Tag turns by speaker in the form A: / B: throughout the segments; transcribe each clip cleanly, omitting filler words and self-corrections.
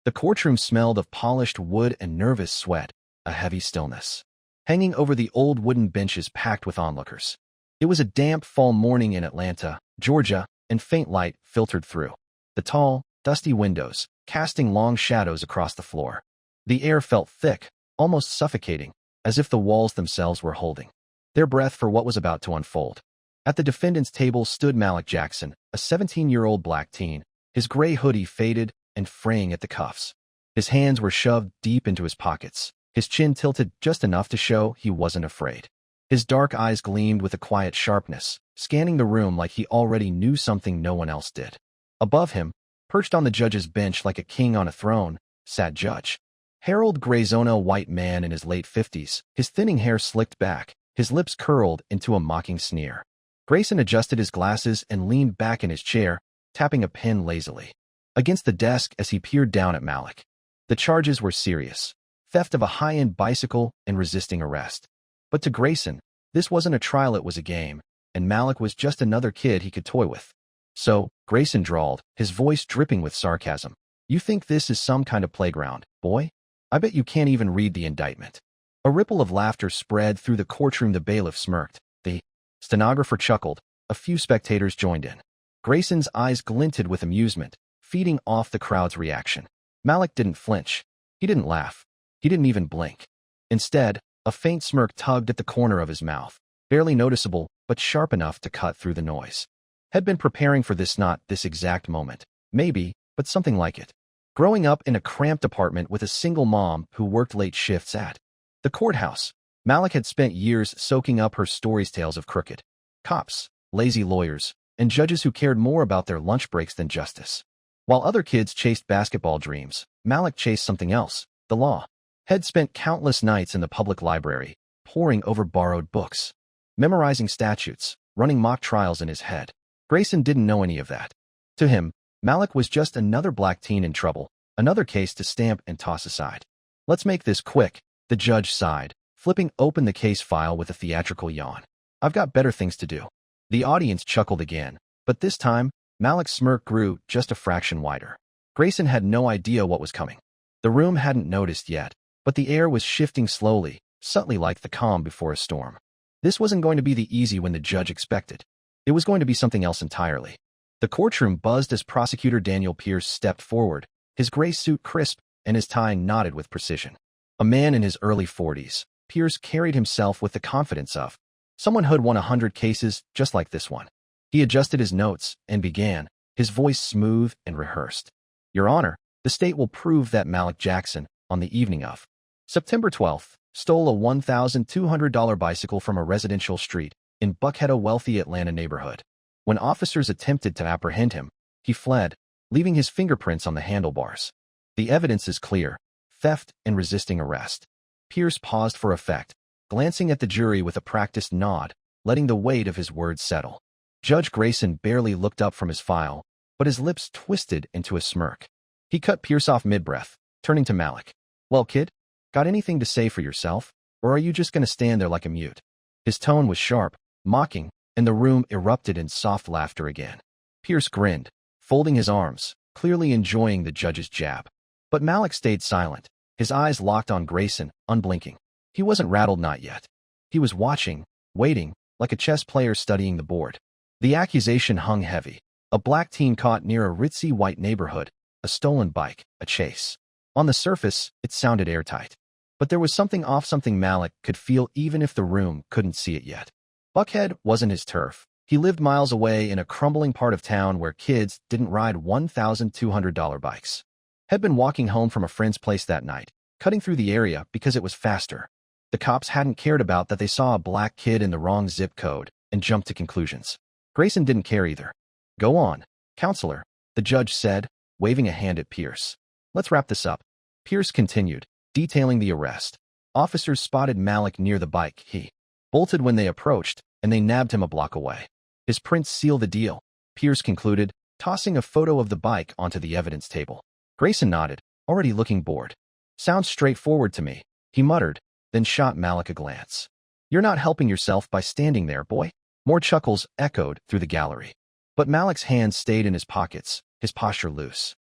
A: The courtroom smelled of polished wood and nervous sweat, a heavy stillness hanging over the old wooden benches packed with onlookers. It was a damp fall morning in Atlanta, Georgia, and faint light filtered through the tall, dusty windows, casting long shadows across the floor. The air felt thick, almost suffocating, as if the walls themselves were holding their breath for what was about to unfold. At the defendant's table stood Malik Jackson, a 17-year-old black teen, his gray hoodie faded and fraying at the cuffs. His hands were shoved deep into his pockets, his chin tilted just enough to show he wasn't afraid. His dark eyes gleamed with a quiet sharpness, scanning the room like he already knew something no one else did. Above him, perched on the judge's bench like a king on a throne, sat Judge Harold Grayzona, a white man in his late 50s, his thinning hair slicked back, his lips curled into a mocking sneer. Grayson adjusted his glasses and leaned back in his chair, tapping a pen lazily against the desk as he peered down at Malik. The charges were serious: theft of a high-end bicycle and resisting arrest. But to Grayson, this wasn't a trial, it was a game, and Malik was just another kid he could toy with. So, Grayson drawled, his voice dripping with sarcasm, "You think this is some kind of playground, boy? I bet you can't even read the indictment." A ripple of laughter spread through the courtroom. The bailiff smirked. The stenographer chuckled. A few spectators joined in. Grayson's eyes glinted with amusement, feeding off the crowd's reaction. Malik didn't flinch. He didn't laugh. He didn't even blink. Instead, a faint smirk tugged at the corner of his mouth, barely noticeable but sharp enough to cut through the noise. Had been preparing for this, not this exact moment. Maybe, but something like it. Growing up in a cramped apartment with a single mom who worked late shifts at the courthouse, Malik had spent years soaking up her stories, tales of crooked cops, lazy lawyers, and judges who cared more about their lunch breaks than justice. While other kids chased basketball dreams, Malik chased something else: the law. Had spent countless nights in the public library, poring over borrowed books, memorizing statutes, running mock trials in his head. Grayson didn't know any of that. To him, Malik was just another black teen in trouble, another case to stamp and toss aside. "Let's make this quick," the judge sighed, flipping open the case file with a theatrical yawn. "I've got better things to do." The audience chuckled again, but this time, Malik's smirk grew just a fraction wider. Grayson had no idea what was coming. The room hadn't noticed yet, but the air was shifting slowly, subtly like the calm before a storm. This wasn't going to be the easy win the judge expected. It was going to be something else entirely. The courtroom buzzed as Prosecutor Daniel Pierce stepped forward, his gray suit crisp and his tie knotted with precision. A man in his early 40s, Pierce carried himself with the confidence of someone who'd won 100 cases just like this one. He adjusted his notes and began, his voice smooth and rehearsed. "Your Honor, the state will prove that Malik Jackson, on the evening of September 12th, stole a $1,200 bicycle from a residential street in Buckhead, a wealthy Atlanta neighborhood. When officers attempted to apprehend him, he fled, leaving his fingerprints on the handlebars. The evidence is clear: theft and resisting arrest." Pierce paused for effect, glancing at the jury with a practiced nod, letting the weight of his words settle. Judge Grayson barely looked up from his file, but his lips twisted into a smirk. He cut Pierce off mid-breath, turning to Malik. "Well, kid, got anything to say for yourself, or are you just going to stand there like a mute?" His tone was sharp, mocking, and the room erupted in soft laughter again. Pierce grinned, folding his arms, clearly enjoying the judge's jab. But Malik stayed silent, his eyes locked on Grayson, unblinking. He wasn't rattled, not yet. He was watching, waiting, like a chess player studying the board. The accusation hung heavy: a black teen caught near a ritzy white neighborhood, a stolen bike, a chase. On the surface, it sounded airtight. But there was something off, something Malik could feel even if the room couldn't see it yet. Buckhead wasn't his turf. He lived miles away in a crumbling part of town where kids didn't ride $1,200 bikes. Had been walking home from a friend's place that night, cutting through the area because it was faster. The cops hadn't cared about that they saw a black kid in the wrong zip code and jumped to conclusions. Grayson didn't care either. "Go on, counselor," the judge said, waving a hand at Pierce. "Let's wrap this up." Pierce continued, detailing the arrest. Officers spotted Malik near the bike. He bolted when they approached, and they nabbed him a block away. "His prints seal the deal," Pierce concluded, tossing a photo of the bike onto the evidence table. Grayson nodded, already looking bored. "Sounds straightforward to me," he muttered, then shot Malik a glance. "You're not helping yourself by standing there, boy." More chuckles echoed through the gallery. But Malik's hands stayed in his pockets, his posture loose.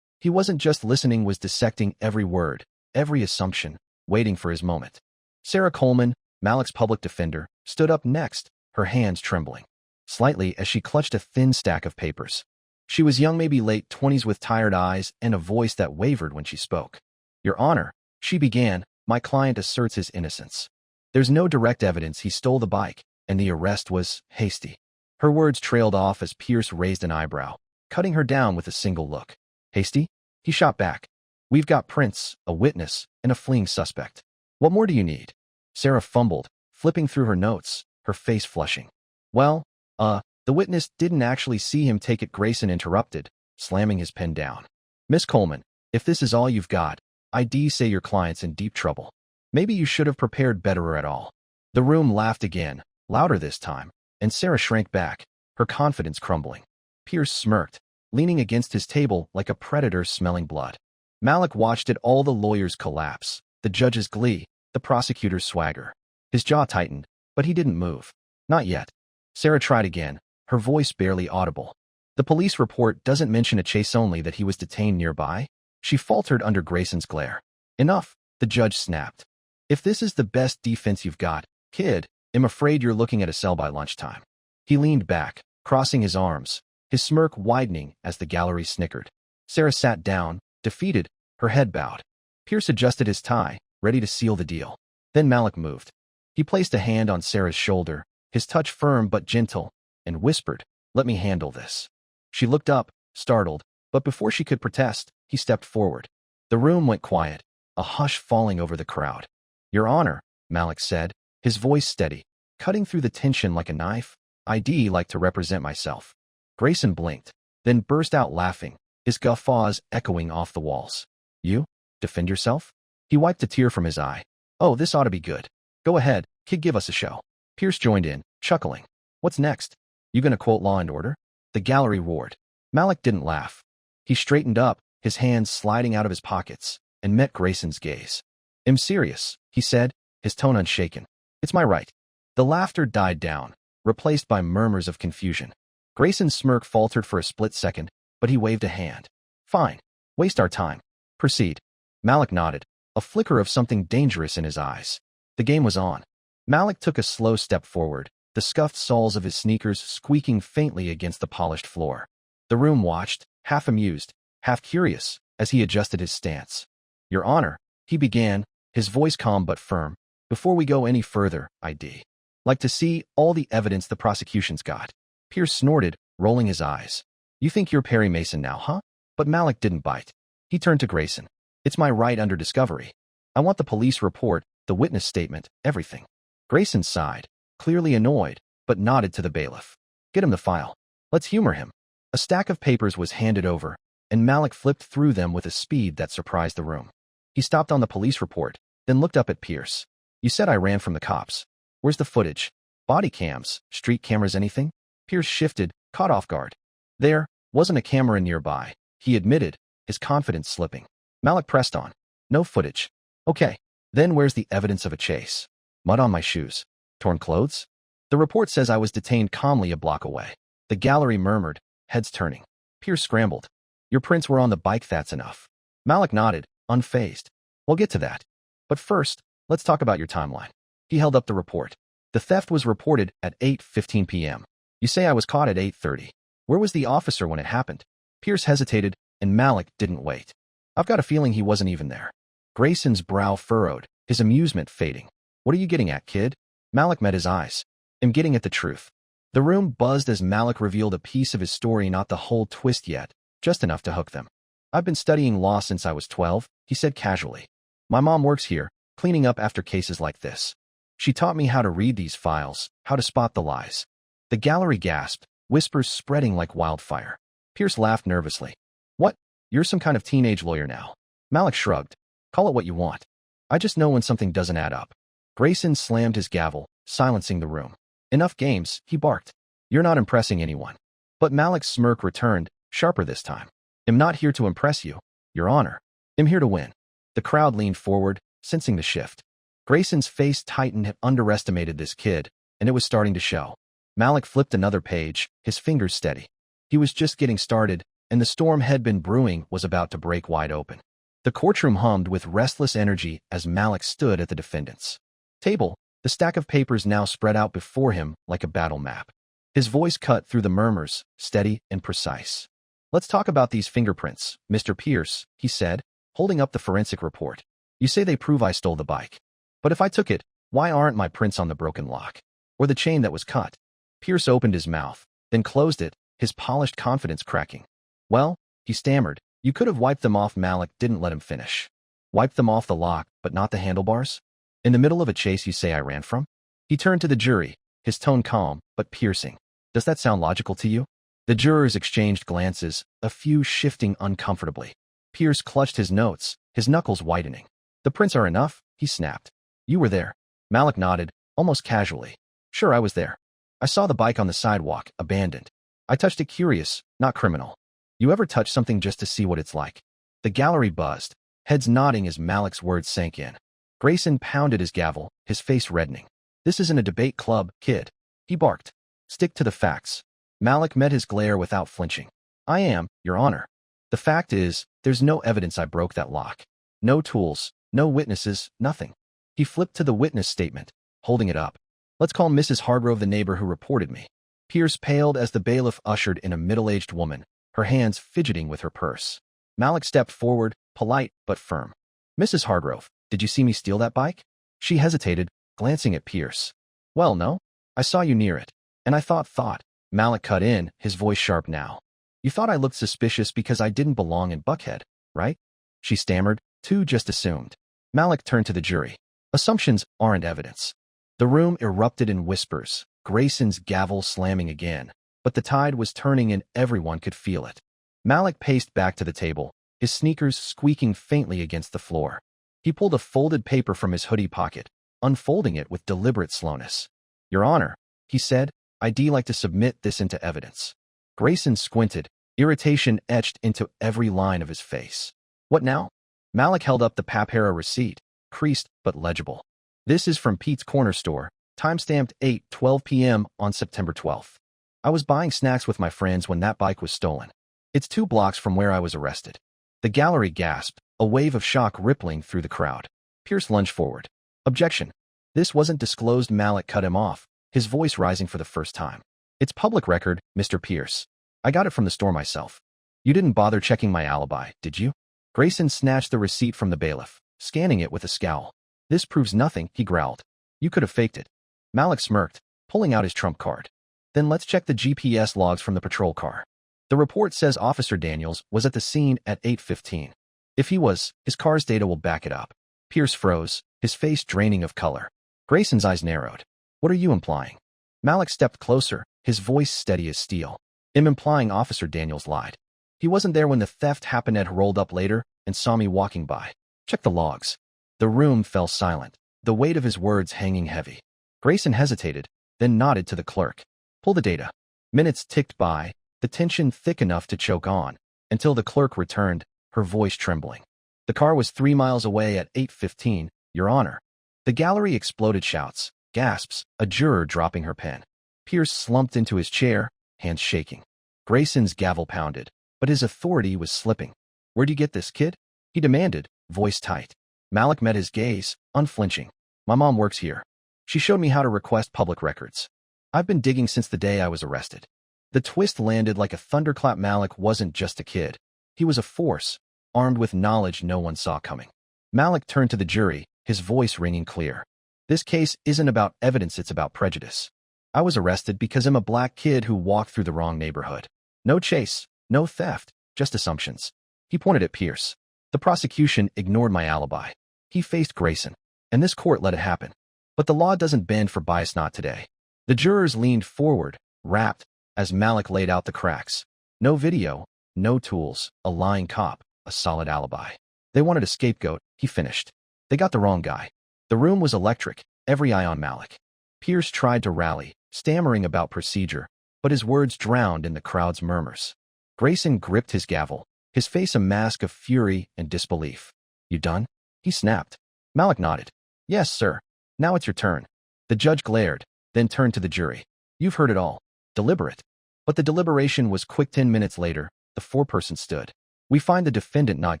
A: He wasn't just listening, was dissecting every word, every assumption, waiting for his moment. Sarah Coleman, Malik's public defender, stood up next, her hands trembling slightly as she clutched a thin stack of papers. She was young, maybe late 20s, with tired eyes and a voice that wavered when she spoke. Your Honor, she began, my client asserts his innocence. There's no direct evidence he stole the bike, and the arrest was hasty. Her words trailed off as Pierce raised an eyebrow, cutting her down with a single look. Hasty? He shot back. We've got prints, a witness, and a fleeing suspect. What more do you need? Sarah fumbled, flipping through her notes, her face flushing. Well, the witness didn't actually see him take it, Grayson interrupted, slamming his pen down. Miss Coleman, if this is all you've got, I'd say your client's in deep trouble. Maybe you should have prepared better at all. The room laughed again, louder this time, and Sarah shrank back, her confidence crumbling. Pierce smirked, leaning against his table like a predator smelling blood. Malik watched it all, the lawyers collapse, the judge's glee, the prosecutor's swagger. His jaw tightened, but he didn't move. Not yet. Sarah tried again, her voice barely audible. The police report doesn't mention a chase, only that he was detained nearby. She faltered under Grayson's glare. Enough, the judge snapped. If this is the best defense you've got, kid, I'm afraid you're looking at a cell by lunchtime. He leaned back, crossing his arms, his smirk widening as the gallery snickered. Sarah sat down, defeated, her head bowed. Pierce adjusted his tie, ready to seal the deal. Then Malik moved. He placed a hand on Sarah's shoulder, his touch firm but gentle, and whispered, "Let me handle this." She looked up, startled, but before she could protest, he stepped forward. The room went quiet, a hush falling over the crowd. Your Honor, Malik said, his voice steady, cutting through the tension like a knife. I'd like to represent myself. Grayson blinked, then burst out laughing, his guffaws echoing off the walls. You? Defend yourself? He wiped a tear from his eye. Oh, this ought to be good. Go ahead, kid, give us a show. Pierce joined in, chuckling. What's next? You gonna quote Law and Order? The gallery roared. Malik didn't laugh. He straightened up, his hands sliding out of his pockets, and met Grayson's gaze. I'm serious, he said, his tone unshaken. It's my right. The laughter died down, replaced by murmurs of confusion. Grayson's smirk faltered for a split second, but he waved a hand. Fine. Waste our time. Proceed. Malik nodded, a flicker of something dangerous in his eyes. The game was on. Malik took a slow step forward, the scuffed soles of his sneakers squeaking faintly against the polished floor. The room watched, half amused, half curious, as he adjusted his stance. Your Honor, he began, his voice calm but firm, before we go any further, I'd like to see all the evidence the prosecution's got. Pierce snorted, rolling his eyes. You think you're Perry Mason now, huh? But Malik didn't bite. He turned to Grayson. It's my right under discovery. I want the police report, the witness statement, everything. Grayson sighed, clearly annoyed, but nodded to the bailiff. Get him the file. Let's humor him. A stack of papers was handed over, and Malik flipped through them with a speed that surprised the room. He stopped on the police report, then looked up at Pierce. You said I ran from the cops. Where's the footage? Body cams, street cameras, anything? Pierce shifted, caught off guard. There wasn't a camera nearby, he admitted, his confidence slipping. Malik pressed on. No footage. Okay, then where's the evidence of a chase? Mud on my shoes. Torn clothes? The report says I was detained calmly a block away. The gallery murmured, heads turning. Pierce scrambled. Your prints were on the bike, that's enough. Malik nodded, unfazed. We'll get to that. But first, let's talk about your timeline. He held up the report. The theft was reported at 8:15 p.m. You say I was caught at 8:30. Where was the officer when it happened? Pierce hesitated, and Malik didn't wait. I've got a feeling he wasn't even there. Grayson's brow furrowed, his amusement fading. What are you getting at, kid? Malik met his eyes. I'm getting at the truth. The room buzzed as Malik revealed a piece of his story, not the whole twist yet, just enough to hook them. I've been studying law since I was 12, he said casually. My mom works here, cleaning up after cases like this. She taught me how to read these files, how to spot the lies. The gallery gasped, whispers spreading like wildfire. Pierce laughed nervously. What? You're some kind of teenage lawyer now. Malik shrugged. Call it what you want. I just know when something doesn't add up. Grayson slammed his gavel, silencing the room. Enough games, he barked. You're not impressing anyone. But Malik's smirk returned, sharper this time. I'm not here to impress you, Your Honor. I'm here to win. The crowd leaned forward, sensing the shift. Grayson's face tightened, had underestimated this kid, and it was starting to show. Malik flipped another page, his fingers steady. He was just getting started, and the storm had been brewing was about to break wide open. The courtroom hummed with restless energy as Malik stood at the defendant's table, the stack of papers now spread out before him like a battle map. His voice cut through the murmurs, steady and precise. "Let's talk about these fingerprints, Mr. Pierce," he said, holding up the forensic report. "You say they prove I stole the bike. But if I took it, why aren't my prints on the broken lock? Or the chain that was cut?" Pierce opened his mouth, then closed it, his polished confidence cracking. "Well," he stammered, "you could have wiped them off." Malik didn't let him finish. "Wiped them off the lock, but not the handlebars? In the middle of a chase you say I ran from?" He turned to the jury, his tone calm, but piercing. "Does that sound logical to you?" The jurors exchanged glances, a few shifting uncomfortably. Pierce clutched his notes, his knuckles whitening. "The prints are enough," he snapped. "You were there." Malik nodded, almost casually. "Sure, I was there. I saw the bike on the sidewalk, abandoned. I touched it curious, not criminal. You ever touch something just to see what it's like?" The gallery buzzed, heads nodding as Malik's words sank in. Grayson pounded his gavel, his face reddening. "This isn't a debate club, kid," he barked. "Stick to the facts." Malik met his glare without flinching. "I am, Your Honor. The fact is, there's no evidence I broke that lock. No tools, no witnesses, nothing." He flipped to the witness statement, holding it up. "Let's call Mrs. Hargrove, the neighbor who reported me." Pierce paled as the bailiff ushered in a middle-aged woman, her hands fidgeting with her purse. Malik stepped forward, polite but firm. "Mrs. Hargrove, did you see me steal that bike?" She hesitated, glancing at Pierce. "Well, no. I saw you near it. And I thought. Malik cut in, his voice sharp now. "You thought I looked suspicious because I didn't belong in Buckhead, right?" She stammered, "Too just assumed." Malik turned to the jury. "Assumptions aren't evidence." The room erupted in whispers, Grayson's gavel slamming again, but the tide was turning and everyone could feel it. Malik paced back to the table, his sneakers squeaking faintly against the floor. He pulled a folded paper from his hoodie pocket, unfolding it with deliberate slowness. "Your Honor," he said, "I'd like to submit this into evidence." Grayson squinted, irritation etched into every line of his face. "What now?" Malik held up the Papera receipt, creased but legible. "This is from Pete's Corner Store, timestamped 8:12 p.m. on September 12th. I was buying snacks with my friends when that bike was stolen. It's 2 blocks from where I was arrested." The gallery gasped, a wave of shock rippling through the crowd. Pierce lunged forward. "Objection. This wasn't disclosed." Malik cut him off, his voice rising for the first time. "It's public record, Mr. Pierce. I got it from the store myself. You didn't bother checking my alibi, did you?" Grayson snatched the receipt from the bailiff, scanning it with a scowl. "This proves nothing," he growled. "You could have faked it." Malik smirked, pulling out his trump card. "Then let's check the GPS logs from the patrol car. The report says Officer Daniels was at the scene at 8:15. If he was, his car's data will back it up." Pierce froze, his face draining of color. Grayson's eyes narrowed. "What are you implying?" Malik stepped closer, his voice steady as steel. "I'm implying Officer Daniels lied. He wasn't there when the theft happened and rolled up later and saw me walking by. Check the logs." The room fell silent, the weight of his words hanging heavy. Grayson hesitated, then nodded to the clerk. "Pull the data." Minutes ticked by, the tension thick enough to choke on, until the clerk returned, her voice trembling. "The car was 3 miles away at 8:15, Your Honor." The gallery exploded shouts, gasps, a juror dropping her pen. Pierce slumped into his chair, hands shaking. Grayson's gavel pounded, but his authority was slipping. "Where'd you get this, kid?" he demanded, voice tight. Malik met his gaze, unflinching. "My mom works here. She showed me how to request public records. I've been digging since the day I was arrested." The twist landed like a thunderclap. Malik wasn't just a kid. He was a force, armed with knowledge no one saw coming. Malik turned to the jury, his voice ringing clear. "This case isn't about evidence, it's about prejudice. I was arrested because I'm a black kid who walked through the wrong neighborhood. No chase, no theft, just assumptions." He pointed at Pierce. "The prosecution ignored my alibi." He faced Grayson, and this court let it happen. But the law doesn't bend for bias, not today. The jurors leaned forward, rapt, as Malik laid out the cracks. No video, no tools, a lying cop, a solid alibi. They wanted a scapegoat, he finished. They got the wrong guy. The room was electric, every eye on Malik. Pierce tried to rally, stammering about procedure, but his words drowned in the crowd's murmurs. Grayson gripped his gavel, his face a mask of fury and disbelief. "You done?" he snapped. Malik nodded. "Yes, sir. Now it's your turn." The judge glared, then turned to the jury. "You've heard it all. Deliberate." But the deliberation was quick. 10 minutes later, the foreperson stood. We find the defendant not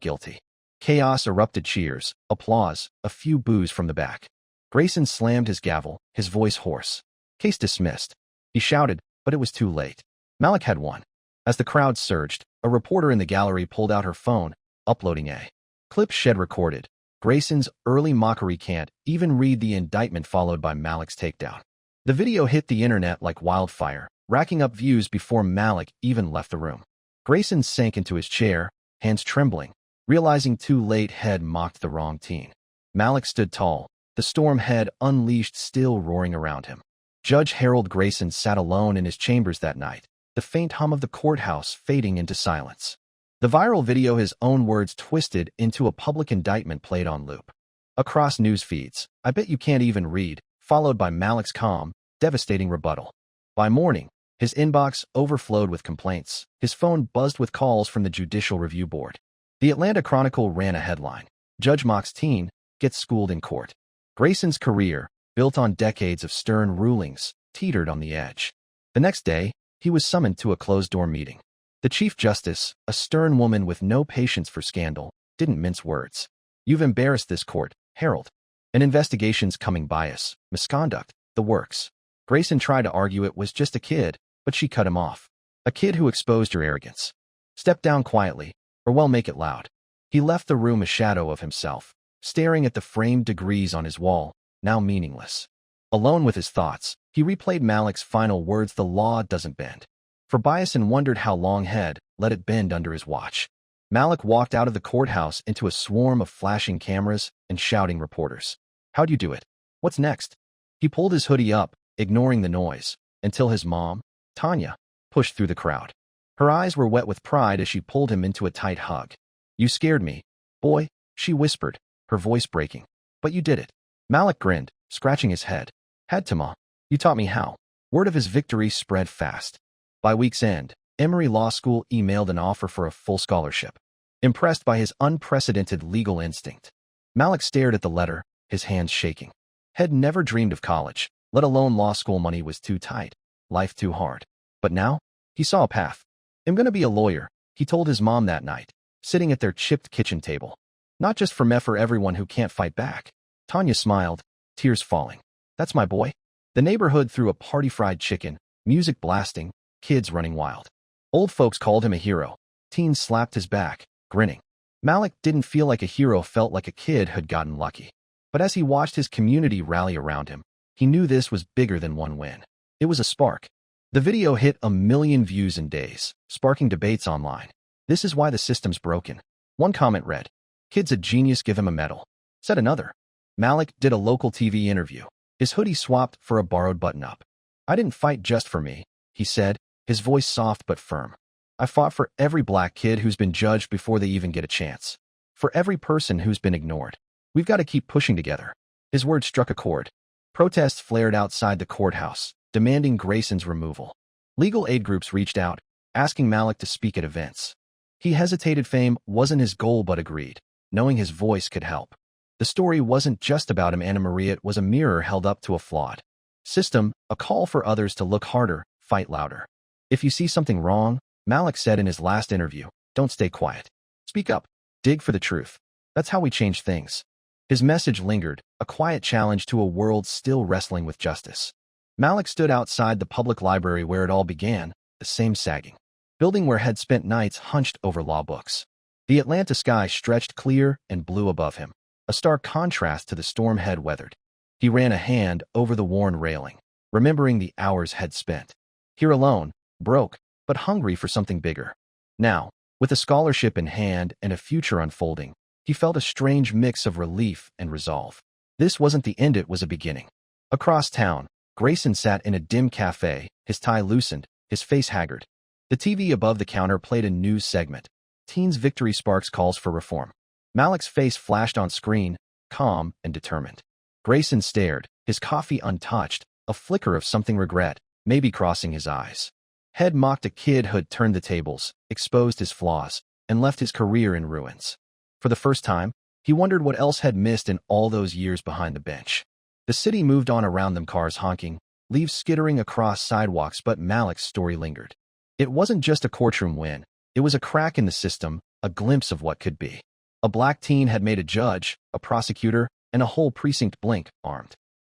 A: guilty. Chaos erupted, cheers, applause, a few boos from the back. Grayson slammed his gavel, his voice hoarse. Case dismissed. He shouted, but it was too late. Malik had won. As the crowd surged, a reporter in the gallery pulled out her phone, uploading a clip shed recorded. Grayson's early mockery can't even read the indictment followed by Malik's takedown. The video hit the internet like wildfire, racking up views before Malik even left the room. Grayson sank into his chair, hands trembling, realizing too late he'd mocked the wrong teen. Malik stood tall, the storm head unleashed still roaring around him. Judge Harold Grayson sat alone in his chambers that night, the faint hum of the courthouse fading into silence. The viral video, his own words twisted into a public indictment, played on loop. Across news feeds, "I bet you can't even read," followed by Malik's calm, devastating rebuttal. By morning, his inbox overflowed with complaints. His phone buzzed with calls from the Judicial Review Board. The Atlanta Chronicle ran a headline: "Judge mocks teen, gets schooled in court." Grayson's career, built on decades of stern rulings, teetered on the edge. The next day, he was summoned to a closed-door meeting. The Chief Justice, a stern woman with no patience for scandal, didn't mince words. "You've embarrassed this court, Harold. An investigation's coming, bias, misconduct, the works." Grayson tried to argue it was just a kid, but she cut him off. "A kid who exposed your arrogance. Step down quietly, or well, make it loud." He left the room a shadow of himself, staring at the framed degrees on his wall, now meaningless. Alone with his thoughts, he replayed Malik's final words: "The law doesn't bend for bias," and wondered how long he'd let it bend under his watch. Malik walked out of the courthouse into a swarm of flashing cameras and shouting reporters. "How'd you do it? What's next?" He pulled his hoodie up, ignoring the noise, until his mom, Tanya, pushed through the crowd. Her eyes were wet with pride as she pulled him into a tight hug. "You scared me, boy," she whispered, her voice breaking. "But you did it." Malik grinned, scratching his head. "Had to, Ma. You taught me how." Word of his victory spread fast. By week's end, Emory Law School emailed an offer for a full scholarship. Impressed by his unprecedented legal instinct, Malik stared at the letter, his hands shaking. Had never dreamed of college, let alone law school. Money was too tight, life too hard. But now, he saw a path. "I'm gonna be a lawyer," he told his mom that night, sitting at their chipped kitchen table. "Not just for me, for everyone who can't fight back." Tanya smiled, tears falling. "That's my boy." The neighborhood threw a party, fried chicken, music blasting, kids running wild. Old folks called him a hero. Teens slapped his back, grinning. Malik didn't feel like a hero, felt like a kid who'd gotten lucky. But as he watched his community rally around him, he knew this was bigger than one win. It was a spark. The video hit 1 million views in days, sparking debates online. "This is why the system's broken." One comment read, "Kid's a genius, give him a medal." Said another. Malik did a local TV interview, his hoodie swapped for a borrowed button-up. "I didn't fight just for me," he said, his voice soft but firm. "I fought for every black kid who's been judged before they even get a chance. For every person who's been ignored. We've got to keep pushing together." His words struck a chord. Protests flared outside the courthouse, demanding Grayson's removal. Legal aid groups reached out, asking Malik to speak at events. He hesitated. Fame wasn't his goal, but agreed, knowing his voice could help. The story wasn't just about him, Anna Maria. It was a mirror held up to a flawed system, a call for others to look harder, fight louder. "If you see something wrong," Malik said in his last interview, "don't stay quiet. Speak up. Dig for the truth. That's how we change things." His message lingered, a quiet challenge to a world still wrestling with justice. Malik stood outside the public library where it all began, the same sagging building where had spent nights hunched over law books. The Atlanta sky stretched clear and blue above him, a stark contrast to the storm had weathered. He ran a hand over the worn railing, remembering the hours had spent here alone, broke, but hungry for something bigger. Now, with a scholarship in hand and a future unfolding, he felt a strange mix of relief and resolve. This wasn't the end, it was a beginning. Across town, Grayson sat in a dim cafe, his tie loosened, his face haggard. The TV above the counter played a news segment. Teens' victory sparks calls for reform. Malik's face flashed on screen, calm and determined. Grayson stared, his coffee untouched, a flicker of something regret, maybe crossing his eyes. Head mocked a kid who'd turned the tables, exposed his flaws, and left his career in ruins. For the first time, he wondered what else had missed in all those years behind the bench. The city moved on around them, cars honking, leaves skittering across sidewalks, but Malik's story lingered. It wasn't just a courtroom win. It was a crack in the system, a glimpse of what could be. A black teen had made a judge, a prosecutor, and a whole precinct blink, armed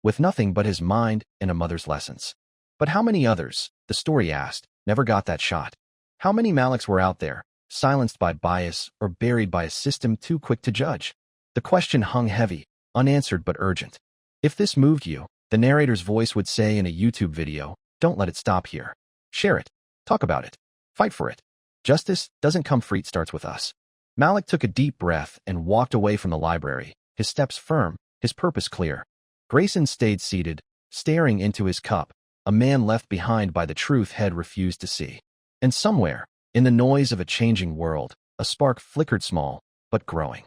A: with nothing but his mind and a mother's lessons. But how many others, the story asked, never got that shot? How many Maliks were out there, silenced by bias or buried by a system too quick to judge? The question hung heavy, unanswered but urgent. If this moved you, the narrator's voice would say in a YouTube video, don't let it stop here. Share it. Talk about it. Fight for it. Justice doesn't come free, it starts with us. Malik took a deep breath and walked away from the library, his steps firm, his purpose clear. Grayson stayed seated, staring into his cup, a man left behind by the truth head refused to see. And somewhere, in the noise of a changing world, a spark flickered small, but growing.